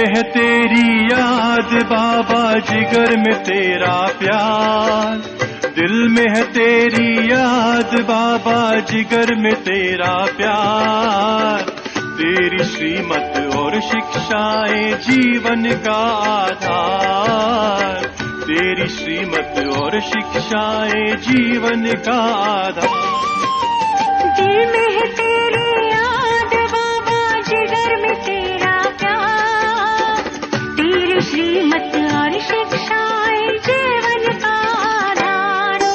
है तेरी याद बाबा, जिगर में तेरा प्यार। दिल में है तेरी याद बाबा, जिगर में तेरा प्यार। तेरी श्रीमत और शिक्षाएं जीवन का आधार। तेरी श्रीमत और शिक्षाएं जीवन का आधार। दिल में है तेरी याद बाबा, जिगर में तेरा प्यार। तेरी श्रीमत और शिक्षाएं जीवन का आधार।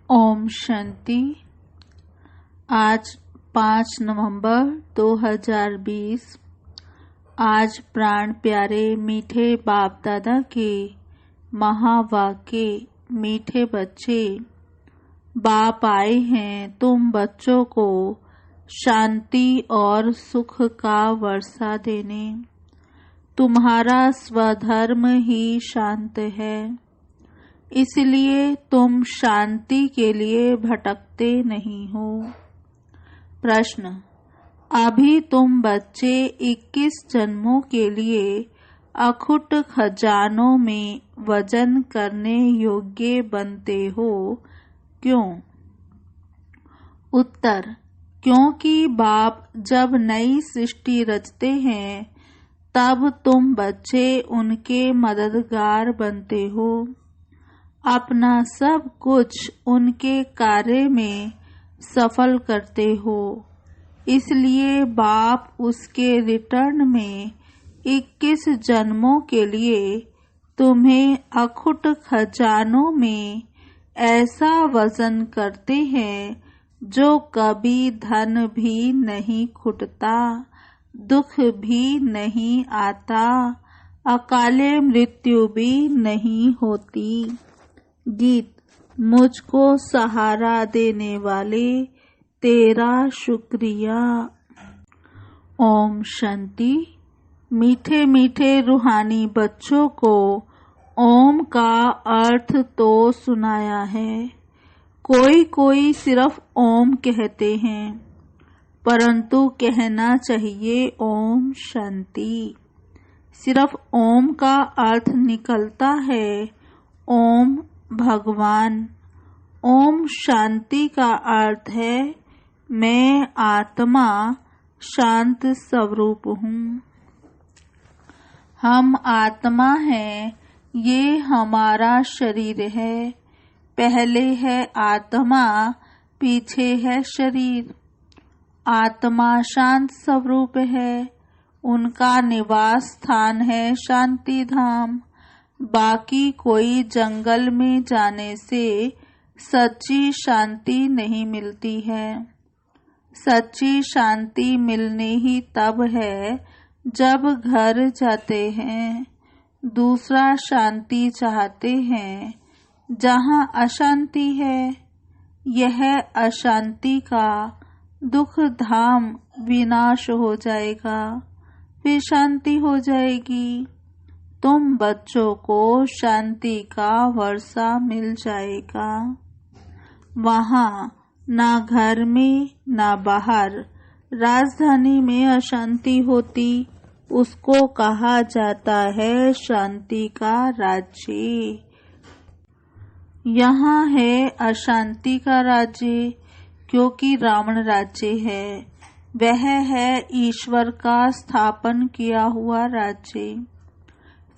ओम शांति। आज 5 नवंबर 2020। आज प्राण प्यारे मीठे बाप दादा के महावाक्य। मीठे बच्चे, बाप आए हैं तुम बच्चों को शांति और सुख का वर्षा देने। तुम्हारा स्वधर्म ही शांत है, इसलिए तुम शांति के लिए भटकते नहीं हो। प्रश्न, अभी तुम बच्चे 21 जन्मों के लिए अखुट खजानों में वजन करने योग्य बनते हो, क्यों? उत्तर, क्योंकि बाप जब नई सृष्टि रचते हैं तब तुम बच्चे उनके मददगार बनते हो। अपना सब कुछ उनके कार्य में सफल करते हो, इसलिए बाप उसके रिटर्न में 21 जन्मों के लिए तुम्हें अखुट खजानों में ऐसा वजन करते हैं जो कभी धन भी नहीं खुटता, दुख भी नहीं आता, अकाले मृत्यु भी नहीं होती। गीत। मुझको सहारा देने वाले तेरा शुक्रिया। ओम शांति। मीठे मीठे रूहानी बच्चों को ओम का अर्थ तो सुनाया है। कोई कोई सिर्फ ओम कहते हैं, परंतु कहना चाहिए ओम शांति। सिर्फ ओम का अर्थ निकलता है ओम भगवान। ओम शांति का अर्थ है मैं आत्मा शांत स्वरूप हूँ। हम आत्मा हैं, ये हमारा शरीर है। पहले है आत्मा, पीछे है शरीर। आत्मा शांत स्वरूप है, उनका निवास स्थान है शांति धाम। बाकी कोई जंगल में जाने से सच्ची शांति नहीं मिलती है। सच्ची शांति मिलनी ही तब है जब घर जाते हैं। दूसरा शांति चाहते हैं जहाँ अशांति है। यह अशांति का दुख धाम विनाश हो जाएगा, फिर शांति हो जाएगी। तुम बच्चों को शांति का वर्षा मिल जाएगा। वहाँ ना घर में ना बाहर राजधानी में अशांति होती, उसको कहा जाता है शांति का राज्य। यहाँ है अशांति का राज्य, क्योंकि रावण राज्य है। वह है ईश्वर का स्थापन किया हुआ राज्य।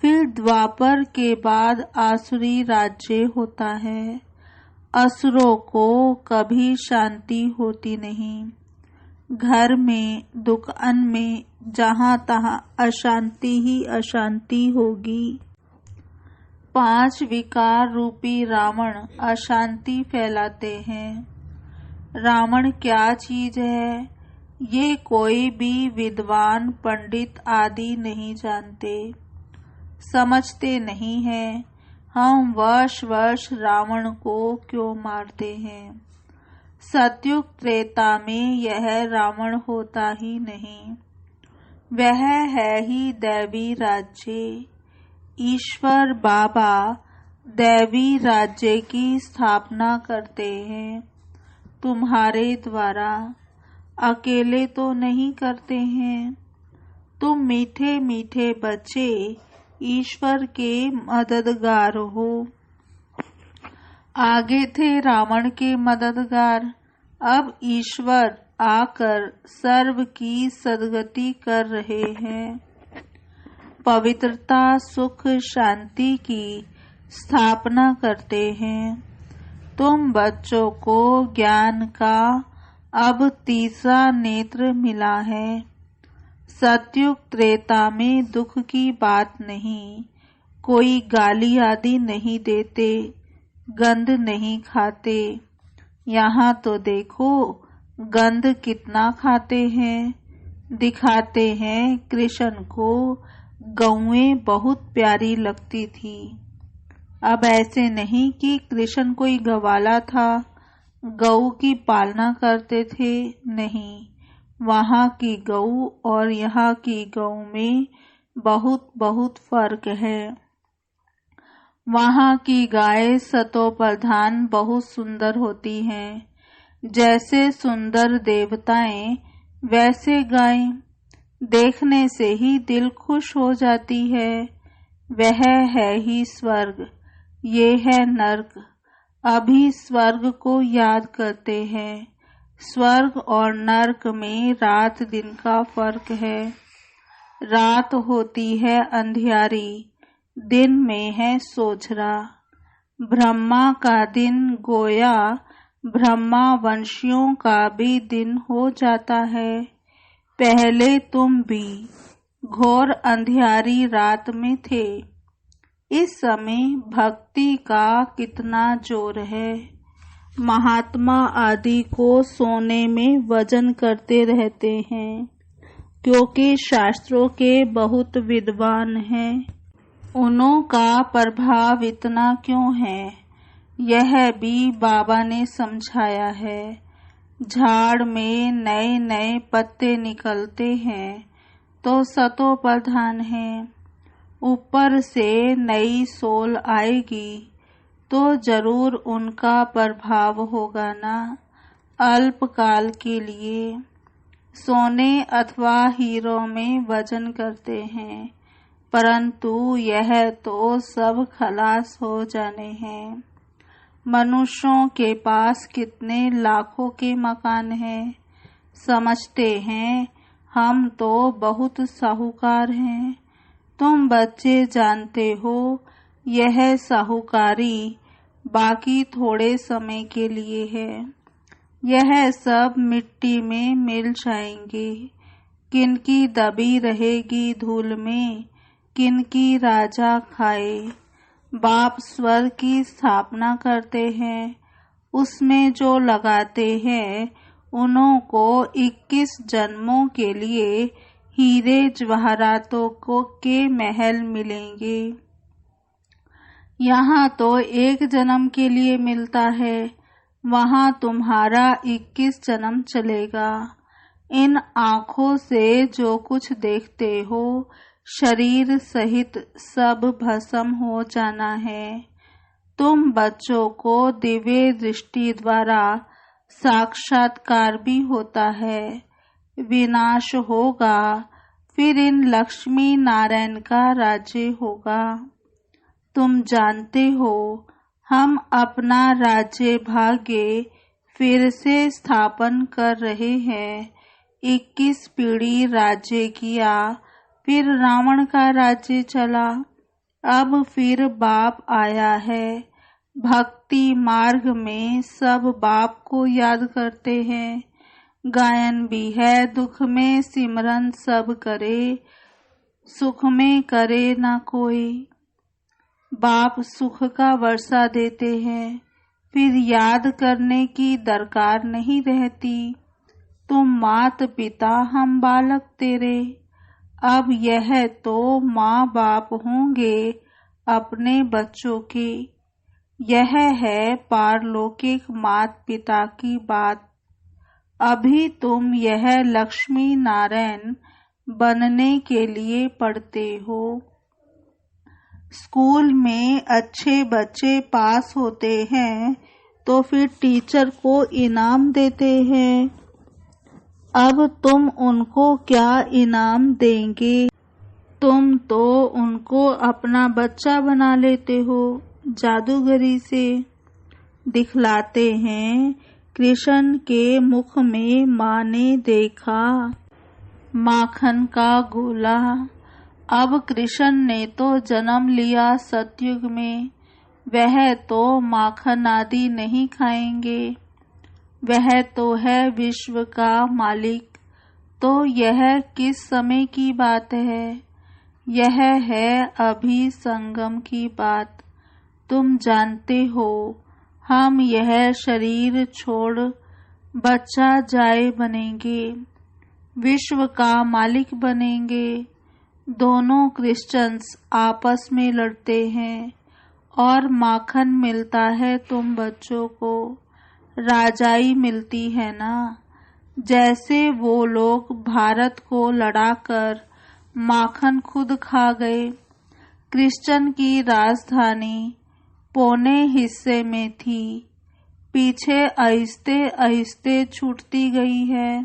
फिर द्वापर के बाद आसुरी राज्य होता है। असुरों को कभी शांति होती नहीं। घर में, दुकान में, जहाँ तहाँ अशांति ही अशांति होगी। 5 विकार रूपी रावण अशांति फैलाते हैं। रावण क्या चीज है, ये कोई भी विद्वान पंडित आदि नहीं जानते, समझते नहीं हैं। हम वर्ष वर्ष रावण को क्यों मारते हैं। सतयुग त्रेता में यह रावण होता ही नहीं। वह है ही दैवी राज्य। ईश्वर बाबा दैवी राज्य की स्थापना करते हैं। तुम्हारे द्वारा, अकेले तो नहीं करते हैं। तुम मीठे मीठे बच्चे ईश्वर के मददगार हो। आगे थे रावण के मददगार, अब ईश्वर आकर सर्व की सद्गति कर रहे हैं। पवित्रता, सुख, शांति की स्थापना करते हैं। तुम बच्चों को ज्ञान का अब तीसरा नेत्र मिला है। सतयुग त्रेता में दुख की बात नहीं, कोई गाली आदि नहीं देते, गंध नहीं खाते। यहाँ तो देखो गंध कितना खाते हैं। दिखाते हैं कृष्ण को गौएं बहुत प्यारी लगती थी। अब ऐसे नहीं कि कृष्ण कोई गवाला था, गऊ की पालना करते थे, नहीं। वहाँ की गऊ और यहाँ की गऊ में बहुत बहुत फर्क है। वहाँ की गाय सतोप्रधान बहुत सुंदर होती हैं, जैसे सुंदर देवताएं वैसे गायें। देखने से ही दिल खुश हो जाती है। वह है ही स्वर्ग, ये है नर्क। अभी स्वर्ग को याद करते हैं। स्वर्ग और नर्क में रात दिन का फर्क है। रात होती है अंधियारी, दिन में है सोझरा। ब्रह्मा का दिन गोया ब्रह्मा वंशियों का भी दिन हो जाता है। पहले तुम भी घोर अंधियारी रात में थे। इस समय भक्ति का कितना जोर है। महात्मा आदि को सोने में वजन करते रहते हैं, क्योंकि शास्त्रों के बहुत विद्वान हैं। उन्हों का प्रभाव इतना क्यों है, यह भी बाबा ने समझाया है। झाड़ में नए नए पत्ते निकलते हैं तो सतोप्रधान है। ऊपर से नई सोल आएगी तो जरूर उनका प्रभाव होगा ना, अल्पकाल के लिए। सोने अथवा हीरो में वजन करते हैं, परंतु यह तो सब खलास हो जाने हैं। मनुष्यों के पास कितने लाखों के मकान हैं। समझते हैं हम तो बहुत साहूकार हैं। तुम बच्चे जानते हो यह साहूकारी बाकी थोड़े समय के लिए है। यह सब मिट्टी में मिल जाएंगे। किनकी दबी रहेगी धूल में, किनकी राजा खाए। बाप स्वर्ग की स्थापना करते हैं, उसमें जो लगाते हैं उन्हों को 21 जन्मों के लिए हीरे जवाहरातों को के महल मिलेंगे। यहाँ तो एक जन्म के लिए मिलता है, वहाँ तुम्हारा 21 जन्म चलेगा। इन आँखों से जो कुछ देखते हो शरीर सहित सब भस्म हो जाना है। तुम बच्चों को दिव्य दृष्टि द्वारा साक्षात्कार भी होता है। विनाश होगा, फिर इन लक्ष्मी नारायण का राज्य होगा। तुम जानते हो हम अपना राज्य भाग्य फिर से स्थापन कर रहे हैं। 21 पीढ़ी राज्य किया, फिर रावण का राज्य चला, अब फिर बाप आया है। भक्ति मार्ग में सब बाप को याद करते हैं। गायन भी है, दुख में सिमरन सब करे, सुख में करे ना कोई। बाप सुख का वर्षा देते हैं, फिर याद करने की दरकार नहीं रहती। तुम मात पिता, हम बालक तेरे। अब यह तो माँ बाप होंगे अपने बच्चों के। यह है पारलौकिक मात पिता की बात। अभी तुम यह लक्ष्मी नारायण बनने के लिए पढ़ते हो। स्कूल में अच्छे बच्चे पास होते हैं तो फिर टीचर को इनाम देते हैं। अब तुम उनको क्या इनाम देंगे? तुम तो उनको अपना बच्चा बना लेते हो जादूगरी से। दिखलाते हैं कृष्ण के मुख में माँ ने देखा माखन का गोला। अब कृष्ण ने तो जन्म लिया सतयुग में, वह तो माखन आदि नहीं खाएंगे। वह तो है विश्व का मालिक। तो यह किस समय की बात है? यह है अभी संगम की बात। तुम जानते हो हम यह शरीर छोड़ बच्चा जाए बनेंगे, विश्व का मालिक बनेंगे। दोनों क्रिश्चियंस आपस में लड़ते हैं और माखन मिलता है तुम बच्चों को, राजाई मिलती है ना। जैसे वो लोग भारत को लड़ाकर माखन खुद खा गए। क्रिश्चियन की राजधानी पौने हिस्से में थी, पीछे आहिस्ते आहिस्ते छूटती गई है।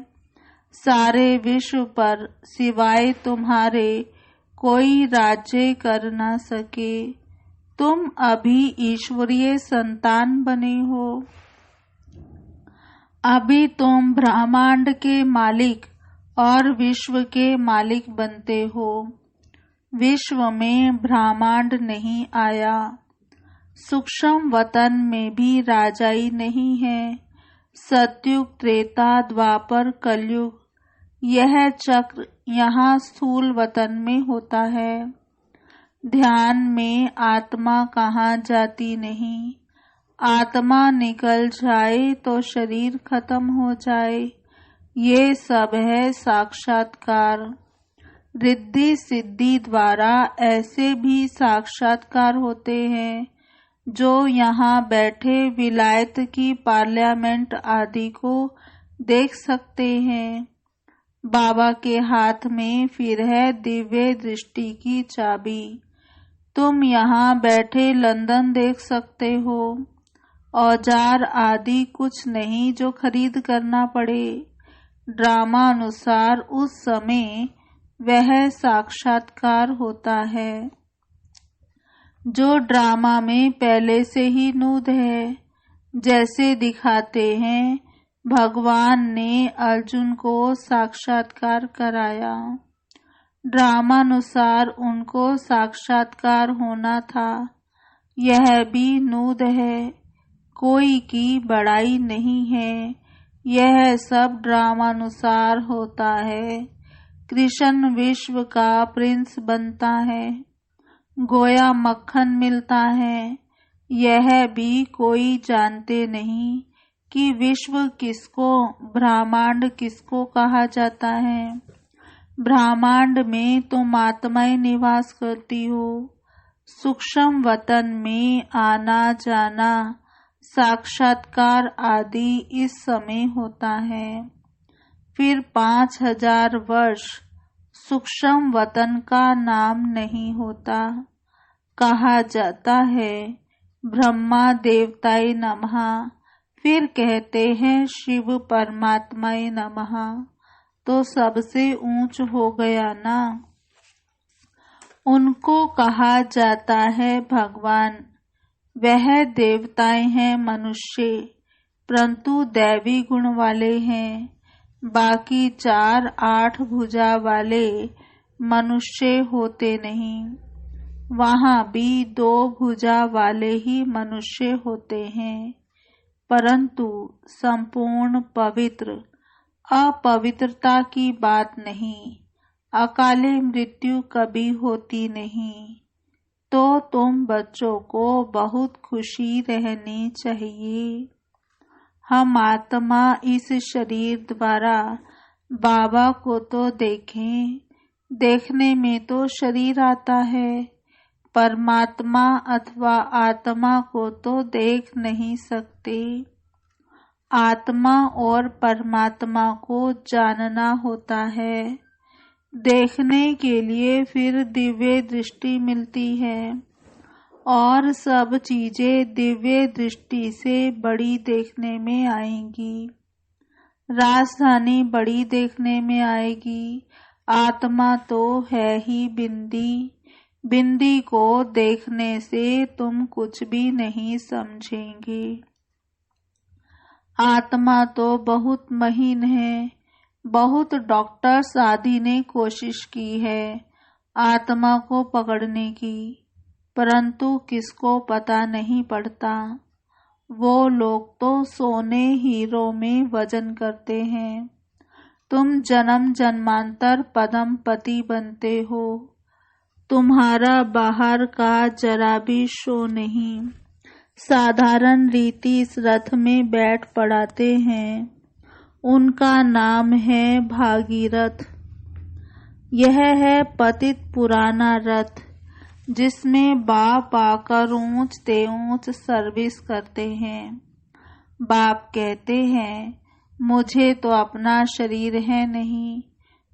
सारे विश्व पर सिवाय तुम्हारे कोई राज्य कर न सके। तुम अभी ईश्वरीय संतान बने हो। अभी तुम ब्रह्मांड के मालिक और विश्व के मालिक बनते हो। विश्व में ब्रह्मांड नहीं आया। सूक्ष्म वतन में भी राजाई नहीं है। सतयुग, त्रेता, द्वापर, कलयुग, यह चक्र यहाँ स्थूल वतन में होता है। ध्यान में आत्मा कहाँ जाती नहीं। आत्मा निकल जाए तो शरीर खत्म हो जाए। ये सब है साक्षात्कार। रिद्धि सिद्धि द्वारा ऐसे भी साक्षात्कार होते हैं जो यहाँ बैठे विलायत की पार्लियामेंट आदि को देख सकते हैं। बाबा के हाथ में फिर है दिव्य दृष्टि की चाबी। तुम यहाँ बैठे लंदन देख सकते हो। औजार आदि कुछ नहीं जो खरीद करना पड़े। ड्रामा अनुसार उस समय वह साक्षात्कार होता है जो ड्रामा में पहले से ही नूद है। जैसे दिखाते हैं भगवान ने अर्जुन को साक्षात्कार कराया। ड्रामानुसार उनको साक्षात्कार होना था। यह भी नूद है, कोई की बड़ाई नहीं है। यह सब ड्रामानुसार होता है। कृष्ण विश्व का प्रिंस बनता है, गोया मक्खन मिलता है। यह भी कोई जानते नहीं कि विश्व किसको, ब्रह्मांड किसको कहा जाता है। ब्रह्मांड में तुम आत्माएं निवास करती हो। सूक्ष्म वतन में आना जाना, साक्षात्कार आदि इस समय होता है। फिर 5000 वर्ष सूक्ष्म वतन का नाम नहीं होता। कहा जाता है ब्रह्मा देवताय नमः, फिर कहते हैं शिव परमात्माय नमः, तो सबसे ऊंच हो गया ना। उनको कहा जाता है भगवान। वह देवताएं हैं मनुष्य, परंतु दैवी गुण वाले हैं। बाकी 4 8 भुजा वाले मनुष्य होते नहीं। वहाँ भी 2 भुजा वाले ही मनुष्य होते हैं, परंतु संपूर्ण पवित्र। अपवित्रता की बात नहीं। अकाले मृत्यु कभी होती नहीं। तो तुम बच्चों को बहुत खुशी रहनी चाहिए। हम आत्मा इस शरीर द्वारा बाबा को तो देखें। देखने में तो शरीर आता है, परमात्मा अथवा आत्मा को तो देख नहीं सकते। आत्मा और परमात्मा को जानना होता है। देखने के लिए फिर दिव्य दृष्टि मिलती है। और सब चीजें दिव्य दृष्टि से बड़ी देखने में आएंगी। राजधानी बड़ी देखने में आएगी। आत्मा तो है ही बिंदी, बिंदी को देखने से तुम कुछ भी नहीं समझेंगे। आत्मा तो बहुत महीन है। बहुत डॉक्टर्स आदि ने कोशिश की है आत्मा को पकड़ने की, परंतु किसको पता नहीं पड़ता। वो लोग तो सोने हीरो में वजन करते हैं। तुम जन्म जन्मांतर पदम पति बनते हो। तुम्हारा बाहर का जरा भी शो नहीं। साधारण रीति इस रथ में बैठ पड़ाते हैं। उनका नाम है भागीरथ। यह है पतित पुराना रथ, जिसमें बाप आकर ऊंच ते ऊंच सर्विस करते हैं। बाप कहते हैं, मुझे तो अपना शरीर है नहीं,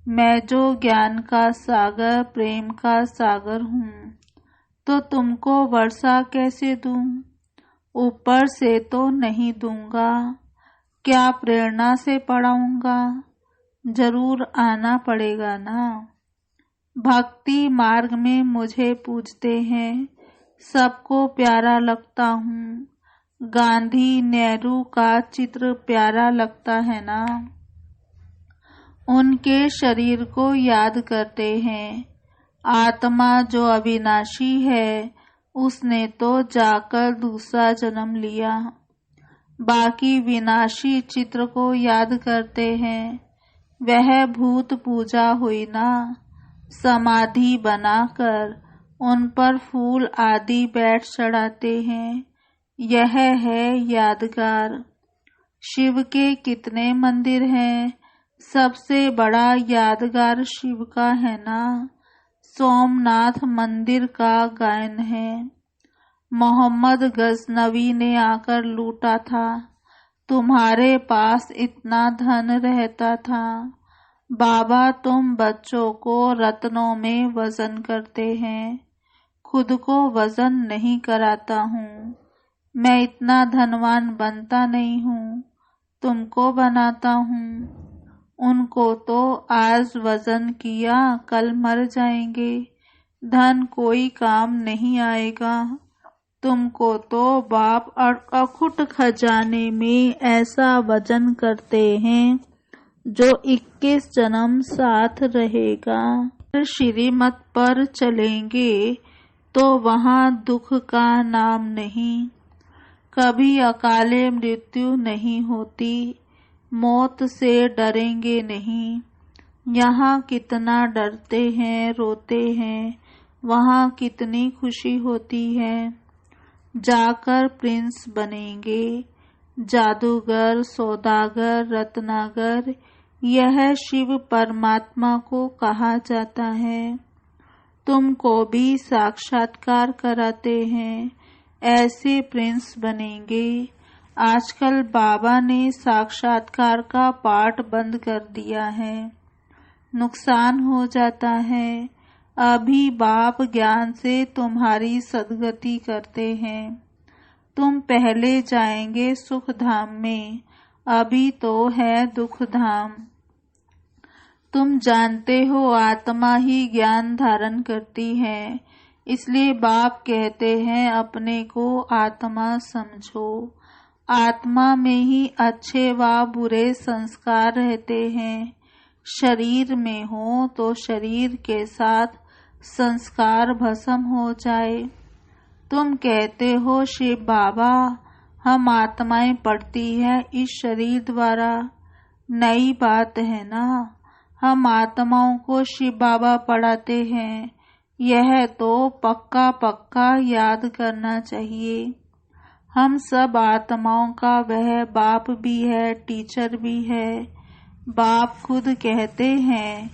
मैं जो ज्ञान का सागर प्रेम का सागर हूँ, तो तुमको वर्षा कैसे दूं? ऊपर से तो नहीं दूंगा, क्या प्रेरणा से पढ़ाऊंगा? जरूर आना पड़ेगा ना। भक्ति मार्ग में मुझे पूजते हैं, सबको प्यारा लगता हूँ। गांधी नेहरू का चित्र प्यारा लगता है ना। उनके शरीर को याद करते हैं। आत्मा जो अविनाशी है, उसने तो जाकर दूसरा जन्म लिया। बाकी विनाशी चित्र को याद करते हैं। वह भूत पूजा हुई ना। समाधि बनाकर उन पर फूल आदि बैठ चढ़ाते हैं। यह है यादगार। शिव के कितने मंदिर हैं, सबसे बड़ा यादगार शिव का है ना। सोमनाथ मंदिर का गायन है। मोहम्मद गजनवी ने आकर लूटा था। तुम्हारे पास इतना धन रहता था। बाबा तुम बच्चों को रत्नों में वजन करते हैं, खुद को वजन नहीं कराता हूँ। मैं इतना धनवान बनता नहीं हूँ, तुमको बनाता हूँ। उनको तो आज वजन किया कल मर जाएंगे, धन कोई काम नहीं आएगा। तुमको तो बाप अखुट खजाने में ऐसा वजन करते हैं जो 21 जन्म साथ रहेगा। श्रीमत पर चलेंगे तो वहाँ दुख का नाम नहीं। कभी अकाले मृत्यु नहीं होती, मौत से डरेंगे नहीं। यहाँ कितना डरते हैं, रोते हैं, वहाँ कितनी खुशी होती है। जाकर प्रिंस बनेंगे, जादूगर, सौदागर, रत्नागर, यह शिव परमात्मा को कहा जाता है। तुमको भी साक्षात्कार कराते हैं, ऐसे प्रिंस बनेंगे। आजकल बाबा ने साक्षात्कार का पाठ बंद कर दिया है, नुकसान हो जाता है। अभी बाप ज्ञान से तुम्हारी सद्गति करते हैं। तुम पहले जाएंगे सुख धाम में, अभी तो है दुख धाम। तुम जानते हो आत्मा ही ज्ञान धारण करती है, इसलिए बाप कहते हैं अपने को आत्मा समझो। आत्मा में ही अच्छे व बुरे संस्कार रहते हैं। शरीर में हो तो शरीर के साथ संस्कार भस्म हो जाए। तुम कहते हो शिव बाबा हम आत्माएं पढ़ती है इस शरीर द्वारा, नई बात है ना। हम आत्माओं को शिव बाबा पढ़ाते हैं, यह तो पक्का पक्का याद करना चाहिए। हम सब आत्माओं का वह बाप भी है, टीचर भी है। बाप खुद कहते हैं,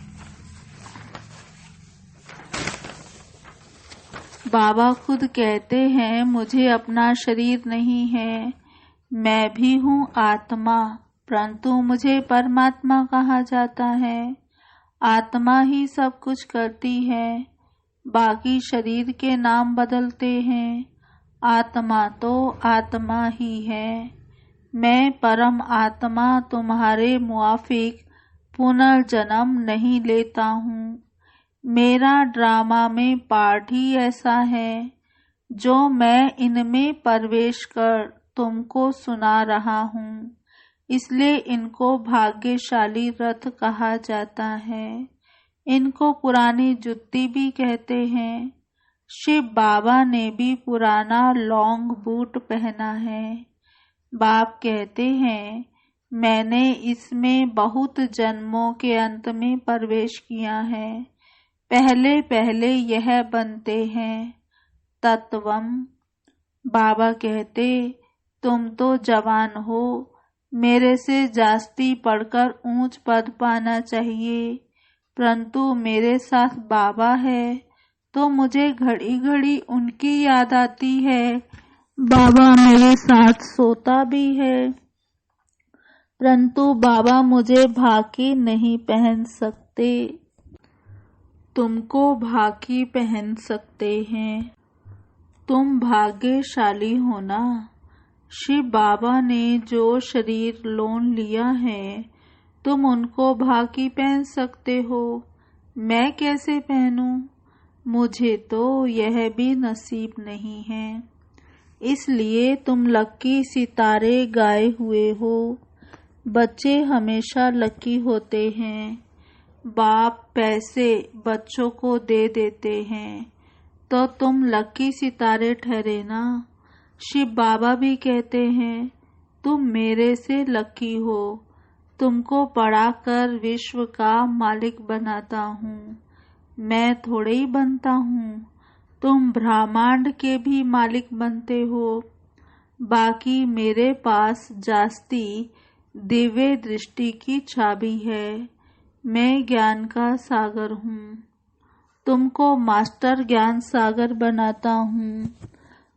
बाबा खुद कहते हैं मुझे अपना शरीर नहीं है, मैं भी हूँ आत्मा, परंतु मुझे परमात्मा कहा जाता है। आत्मा ही सब कुछ करती है। बाकी शरीर के नाम बदलते हैं। आत्मा तो आत्मा ही है। मैं परम आत्मा तुम्हारे मुआफिक पुनर्जन्म नहीं लेता हूँ। मेरा ड्रामा में पार्ट ही ऐसा है जो मैं इनमें प्रवेश कर तुमको सुना रहा हूँ। इसलिए इनको भाग्यशाली रथ कहा जाता है। इनको पुरानी जुत्ती भी कहते हैं। शिव बाबा ने भी पुराना लॉन्ग बूट पहना है। बाप कहते हैं मैंने इसमें बहुत जन्मों के अंत में प्रवेश किया है। पहले पहले यह बनते हैं। तत्वम। बाबा कहते तुम तो जवान हो, मेरे से जास्ती पढ़कर ऊंच पद पाना चाहिए, परंतु मेरे साथ बाबा है तो मुझे घड़ी घड़ी उनकी याद आती है। बाबा मेरे साथ सोता भी है, परंतु बाबा मुझे भाकी नहीं पहन सकते। तुमको भाकी पहन सकते हैं। तुम भाग्यशाली हो ना। शिव बाबा ने जो शरीर लोन लिया है तुम उनको भाकी पहन सकते हो। मैं कैसे पहनूं? मुझे तो यह भी नसीब नहीं है। इसलिए तुम लक्की सितारे गाए हुए हो। बच्चे हमेशा लक्की होते हैं। बाप पैसे बच्चों को दे देते हैं तो तुम लक्की सितारे ठहरे ना। शिव बाबा भी कहते हैं तुम मेरे से लक्की हो। तुमको पढ़ाकर विश्व का मालिक बनाता हूँ। मैं थोड़े ही बनता हूँ, तुम ब्रह्मांड के भी मालिक बनते हो। बाकी मेरे पास जास्ती दिव्य दृष्टि की चाबी है। मैं ज्ञान का सागर हूँ। तुमको मास्टर ज्ञान सागर बनाता हूँ।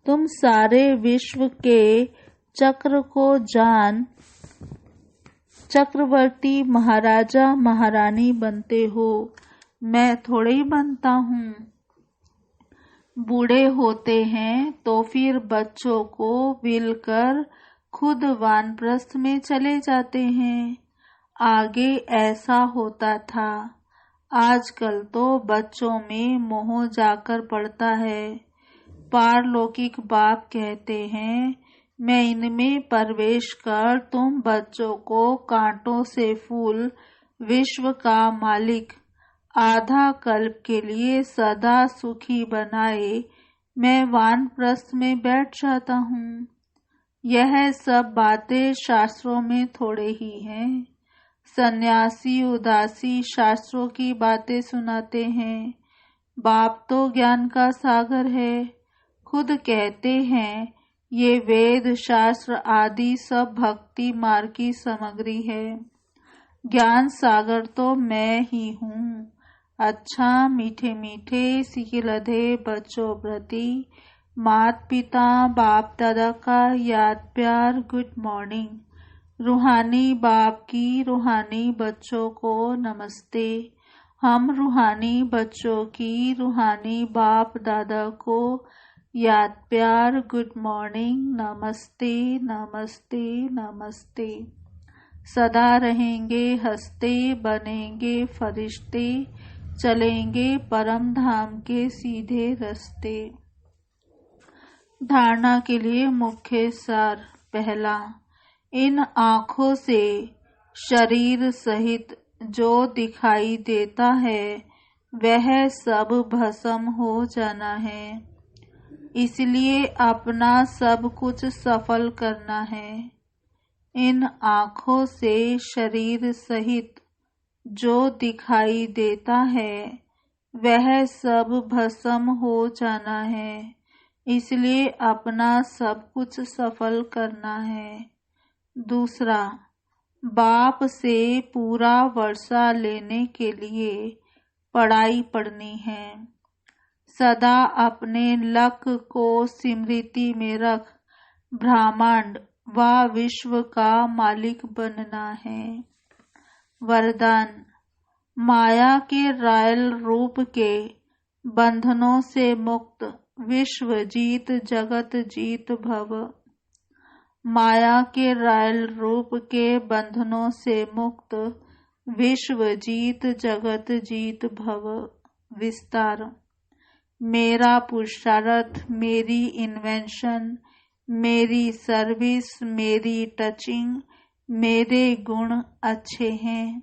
तुम सारे विश्व के चक्र को जान चक्रवर्ती महाराजा महारानी बनते हो। मैं थोड़े ही बनता हूँ। बूढ़े होते हैं तो फिर बच्चों को विल कर खुद वानप्रस्थ में चले जाते हैं। आगे ऐसा होता था। आजकल तो बच्चों में मोह जाकर पड़ता है। पारलौकिक बाप कहते हैं मैं इनमें प्रवेश कर तुम बच्चों को कांटों से फूल विश्व का मालिक आधा कल्प के लिए सदा सुखी बनाए मैं वानप्रस्थ में बैठ जाता हूँ। यह सब बातें शास्त्रों में थोड़े ही हैं। सन्यासी उदासी शास्त्रों की बातें सुनाते हैं। बाप तो ज्ञान का सागर है। खुद कहते हैं ये वेद शास्त्र आदि सब भक्ति मार्ग की सामग्री है। ज्ञान सागर तो मैं ही हूँ। अच्छा मीठे मीठे सिखिलधे बच्चों प्रति मात पिता बाप दादा का याद प्यार गुड मॉर्निंग। रूहानी बाप की रूहानी बच्चों को नमस्ते। हम रूहानी बच्चों की रूहानी बाप दादा को याद प्यार गुड मॉर्निंग नमस्ते नमस्ते नमस्ते। सदा रहेंगे हंसते बनेंगे फरिश्ते चलेंगे परम धाम के सीधे रास्ते। धारणा के लिए मुख्य सार। पहला, इन आँखों से शरीर सहित जो दिखाई देता है वह सब भस्म हो जाना है। इसलिए अपना सब कुछ सफल करना है। इन आँखों से शरीर सहित जो दिखाई देता है वह सब भस्म हो जाना है। इसलिए अपना सब कुछ सफल करना है। दूसरा, बाप से पूरा वर्षा लेने के लिए पढ़ाई पढ़नी है। सदा अपने लक को स्मृति में रख ब्रह्मांड व विश्व का मालिक बनना है। वरदान, माया के रायल रूप के बंधनों से मुक्त विश्व जीत जगत जीत भव। माया के रायल रूप के बंधनों से मुक्त विश्व जीत जगत जीत भव। विस्तार। मेरा पुरुषार्थ, मेरी इन्वेंशन, मेरी सर्विस, मेरी टचिंग, मेरे गुण अच्छे हैं।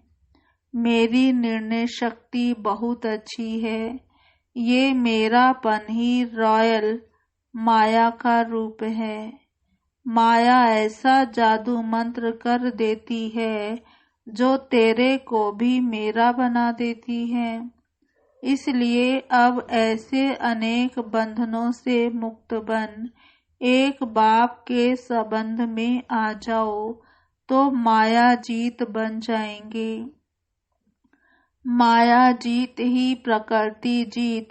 मेरी निर्णय शक्ति बहुत अच्छी है। ये मेरापन ही रॉयल माया का रूप है। माया ऐसा जादू मंत्र कर देती है जो तेरे को भी मेरा बना देती है। इसलिए अब ऐसे अनेक बंधनों से मुक्त बन एक बाप के संबंध में आ जाओ तो माया जीत बन जाएंगे। माया जीत ही प्रकृति जीत,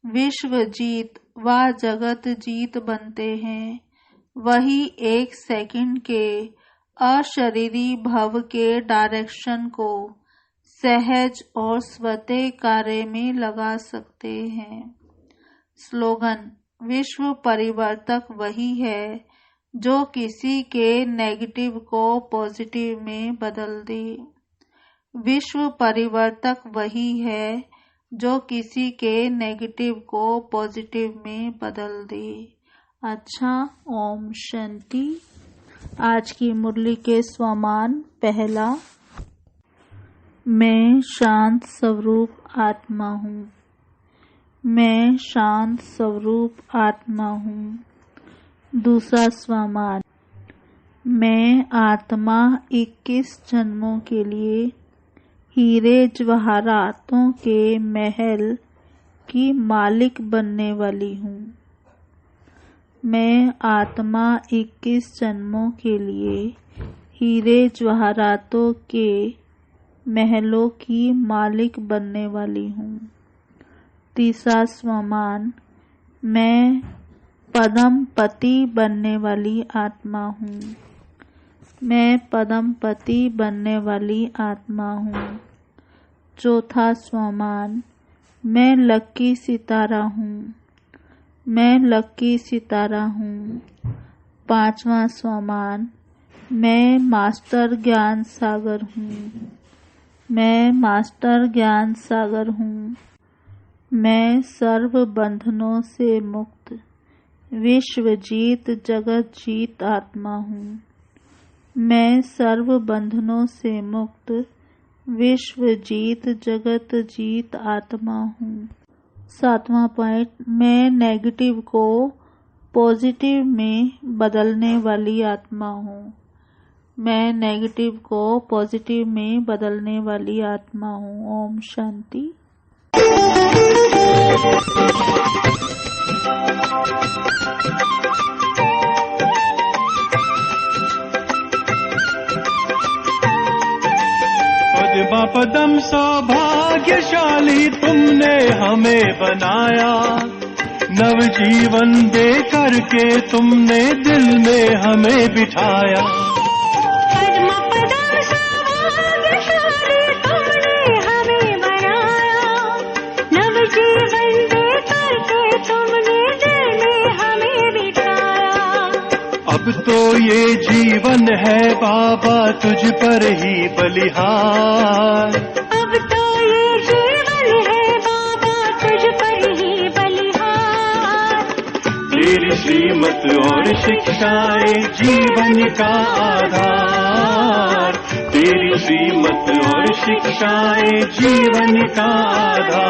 विश्व जीत व जगत जीत बनते हैं। वही एक सेकंड के अशरीरी भव के डायरेक्शन को सहज और स्वतः कार्य में लगा सकते हैं। स्लोगन। विश्व परिवर्तक वही है जो किसी के नेगेटिव को पॉजिटिव में बदल दे। विश्व परिवर्तक वही है जो किसी के नेगेटिव को पॉजिटिव में बदल दे। अच्छा, ओम शांति। आज की मुरली के स्वमान। पहला, मैं शांत स्वरूप आत्मा हूँ। मैं शांत स्वरूप आत्मा हूँ। दूसरा स्वमान। मैं आत्मा 21 जन्मों के लिए हीरे जवाहरातों के महल की मालिक बनने वाली हूँ। मैं आत्मा 21 जन्मों के लिए हीरे जवाहरातों के महलों की मालिक बनने वाली हूँ। तीसरा स्वमान। मैं पदम पति बनने वाली आत्मा हूँ। मैं पदम पति बनने वाली आत्मा हूँ। चौथा स्वमान। मैं लकी सितारा हूँ। मैं लकी सितारा हूँ। पांचवा स्वमान। मैं मास्टर ज्ञान सागर हूँ। मैं मास्टर ज्ञान सागर हूँ। मैं सर्व बंधनों से मुक्त विश्व जीत जगत जीत आत्मा हूँ। मैं सर्व बंधनों से मुक्त विश्व जीत जगत जीत आत्मा हूँ। सातवां पॉइंट। मैं नेगेटिव को पॉजिटिव में बदलने वाली आत्मा हूँ। मैं नेगेटिव को पॉजिटिव में बदलने वाली आत्मा हूँ। ओम शांति। पदम सौभाग्यशाली तुमने हमें बनाया। नवजीवन दे करके तुमने दिल में हमें बिठाया। पदम सौभाग्यशाली तुमने हमें बनाया। नवजीवन दे करके तुमने दिल में हमें बिठाया। अब तो ये जीवन है बाबा तुझ पर ही बलिहार। अब तो ये जीवन है बाबा तुझ पर ही बलिहार। तेरी श्रीमत और शिक्षाएं जीवन का आधार। तेरी श्रीमत और शिक्षाएं जीवन का आधार।